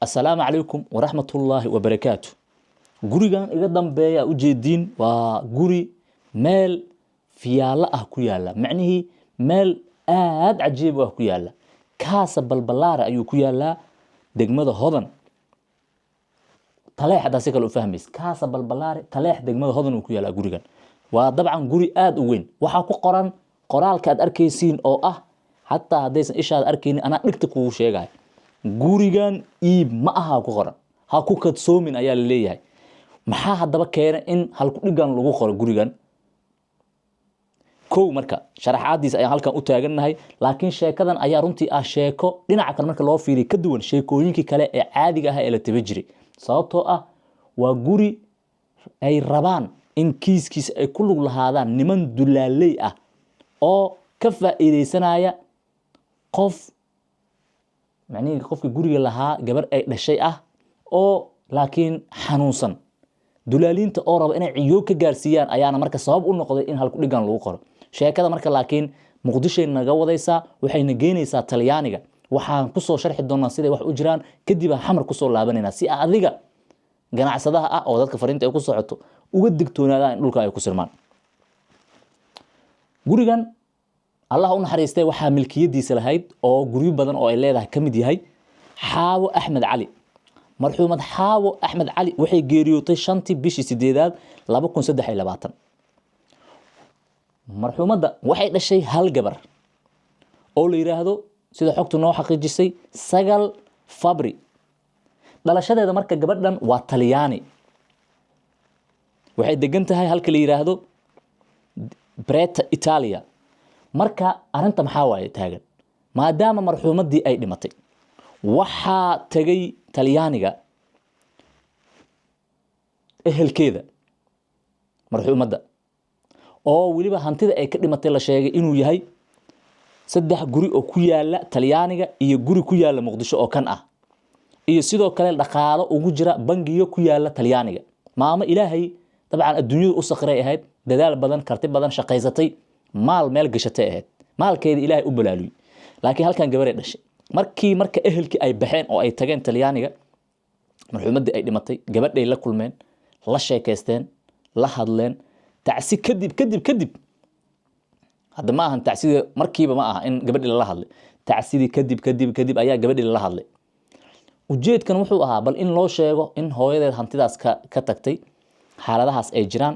السلام عليكم ورحمة الله وبركاته. gurigan iga dambeeya u jeedin waa guri meel fiyaala ah ku yaala macnaheedu meel aad cajiib ah ku yaala kaasa balbalaar ayuu ku yaala degmada Hodan taleex hada si kale u fahmays kaasa balbalaar taleex degmada Hodan uu ku yaala gurigan waa dabcan guri aad u weyn waxa ku qoran qoraalka aad arkaysiin oo ah hatta hadaysan ishaad arkaynin ana dhigta kugu sheegay gurigan iib ma aha ku qoran ha ku kadsoomin ayaa la leeyahay maxaa hadaba keenay in halku dhigan lagu qoro gurigan kow marka sharaxaadiis ayaan halkan u taaganahay laakiin sheekadan ayaa runtii ah sheeko dhinaca kale marka loo fiiriyo ka duwan sheekooyinkii kale ee caadiga ah ee la taba jiray sababtoo ah waa guri ay rabaan in kiiskiis ay ku lug lahaadaan niman dulaaley ah oo ka faa'iideysanaya qof macnaheedu qofka guriga lahaa gabar ay dhashay ah oo laakiin xanuunsan dulaalinta oo raba inay ciyo ka gaarsiiyaan ayaana marka sabab u noqday in halku dhigan lagu qoro sheekada marka laakiin muqdisho naga wadaysa waxayna geenaysaa Talyaaniga waxaan ku soo sharxi doonaa sida wax u jiraan kadib xamar ku soo laabanayna si adiga ganacsadaha ah oo dadka fariinta ay ku socoto uga digtoonaadaan in dhulka ay ku sirmaan gurigan Allah u naxariistay waxa milkiyadiisa lahayd oo guriyo badan oo ay leedahay kamid yahay Xaawo Axmed Cali marxuumad Xaawo Axmed Cali waxay geeriyootay 5tii bishii 8aad 2023 marxuumada waxay dhashay hal gabar oo la yiraahdo sida xogtu noo xaqiijisay Sagal Fabri dhalashadeeda marka gabadhan waa Talyaani waxay degan tahay halka la yiraahdo Breta Italia marka arinta maxaa waaye taagan maadaama marxuumadii ay dhimatay waxa tagay Talyaaniga ehelkeeda marxuumada oo waliba hantida ay ka dhimatay la sheegay inuu yahay 3 guri oo ku yaala Talyaaniga iyo guri ku yaala Muqdisho oo kan ah iyo sidoo kale dhaqaalo ugu jira bangiyo ku yaala Talyaaniga maama Ilaahay dabcan adduunyada u saqray ahayd dadaal badan karti badan shaqaysatay maal meel gashatay ahayd maalkeeda Ilaahay u balaaliyay laakiin halkan gabar ay dhashay marka ehelkii ay baxeen oo ay tageen Talyaaniga marxuumadii ay dhimatay gabadhay la kulmeen la sheekaysteen la hadleen tacsi kadib hadda ma ahan tacsiga markiiba ma aha in gabadhii la hadlay tacsidii kadib ayaa gabadhii la hadlay ujeedkan wuxuu ahaa bal in loo sheego in hooyadeed hantidaas ka tagtay xaaladahaas ay jiraan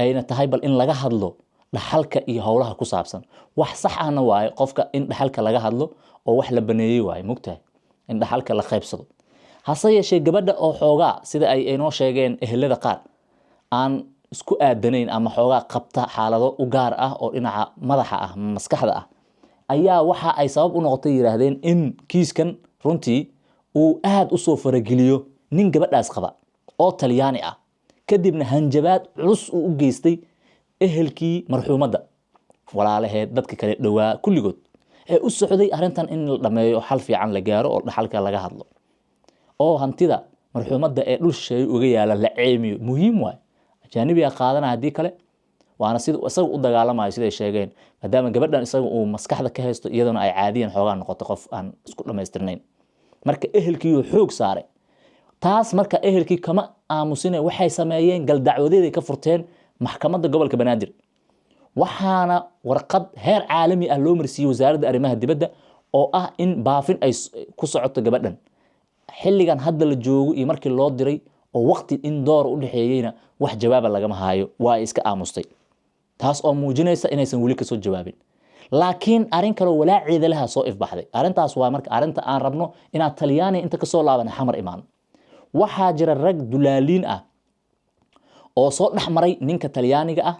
ayna tahay bal in laga hadlo dhaxalka iyo howlaha ku saabsan wax sax ahna waaye qofka in dhaxalka laga hadlo oo wax la baneeyay waaye mugtahay in dhaxalka la qaybsado hase yeeshee gabadha oo xoogaa sida ay inoo sheegeen ehelada qaar aan isku aadanayn ama xoogaa qabta xaalado u gaar ah oo dhinaca madaxa ah maskaxda ah ayaa waxa ay sabab u noqotay yiraahdeen in kiiskan runtii uu aad u soo farageliyo nin gabadhaas qaba oo Talyaani ah kadibna hanjabaad culus u geystay ehelkii marxuumada walaalaheed dadka kale dhawaa kulligood ee u socday arintan in la dhameeyo xal fiican la gaaro oo dhaxalka laga hadlo oo hantida marxuumada ee dhul shay uga yaala la ceemiyo muhiim waay ajaanibiga qaadana hadii kale waana sida isagu u dagaalamayo sida ay sheegeen maadaama gabadhan isagu uu maskaxda ka haysto iyaduna ay caadiyan xoogaa noqoto qof aan isku dhameystirnayn marka ehelkii xoog saaray taas marka ehelkii kama aamusine waxay sameeyeen gal dacwadeed ay ka furteen maxkamadda gobolka Banaadir waxaana warqad heer caalami ah loo marsiiyay wasaaradda arrimaha dibadda oo ah in baafin ay ku socoto gabadhan xilligan hadda la joogo iyo markii loo diray oo waqti in door u dhaxeeyayna wax jawaab lagama haayo waa iska aamustay taas oo muujinaysa inaysan wali ka soo jawaabin laakiin arin kale walaaceeda laha soo ifbaxday arintaas waa marka arinta aan rabno inaad Talyaani inta ka soo laaban xamar imaan waxa jira rag dulaaliin ah oo soo dhaxmaray ninka Talyaaniga ah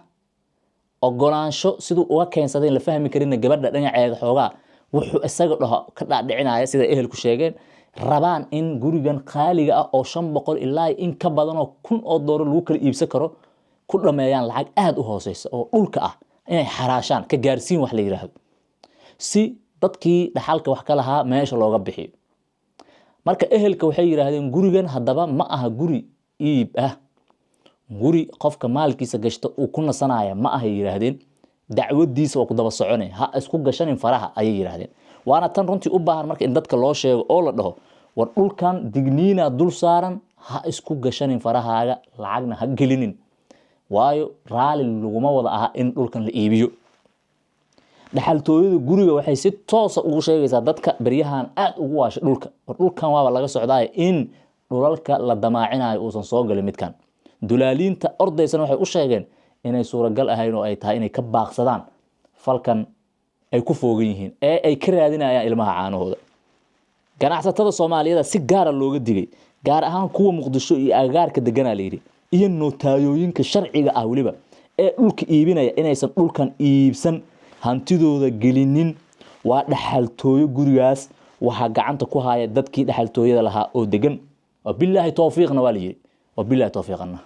ogolaansho sidoo uga keensadeen la fahmi karin gabadha dhinaceeda xoogaa wuxuu isaga dhaho ka dhaadhicinaya sida ehelku sheegeen rabaan in gurigan qaaliga ah oo 500 ilaa in ka badan oo $1,000 lagu kala iibsan karo ku dhameeyaan lacag aad u hooseysa oo dhulka ah inay xaraashaan ka gaarsiin wax la yiraahdo si dadkii dhaxalka wax ka lahaa meesha looga bixiyo marka ehelka waxay yiraahdeen gurigan hadaba ma aha guri iib ah guri qofka maalkiisa gashto uu ku nasanaya ma aha yiraahdeen dacwadiisa waa ku daba soconay ha isku gashanin faraha ayay yiraahdeen waana tan runtii u baahan marka in dadka loo sheego oo la dhaho war dhulkan digniina dul saaran ha isku gashanin farahaaga lacagna ha gelinin waayo raali laguma wada aha in dhulkan la iibiyo dhaxaltooyada guriga waxay si toos ah ugu sheegaysaa dadka baryahan aad ugu waashay dhulka war dhulkan waaba laga socdaay in dhulalka la damaacinayo uusan soo galin midkan dulaaliinta ordaysan waxay u sheegeen inay suuragal ahayn oo ay tahay inay ka baaqsadaan falkan ay ku foogan yihiin ee ay ka raadinayaan ilmaha caanahooda ganacsatada Soomaaliyeed si gaar ah looga digay gaar ahaan kuwa Muqdisho iyo agagaarka deganaa leeyahay iyo nootayooyinka sharciga ah waliba ee dhulka iibinaya inaysan dhulkan iibsan hantidooda gelinin waa dhaxaltooyo gurigaas waxa gacanta ku haya dadkii dhaxaltooyada lahaa oo degan wabillahi tawfiiqna waliyi wabillahi tawfiiqna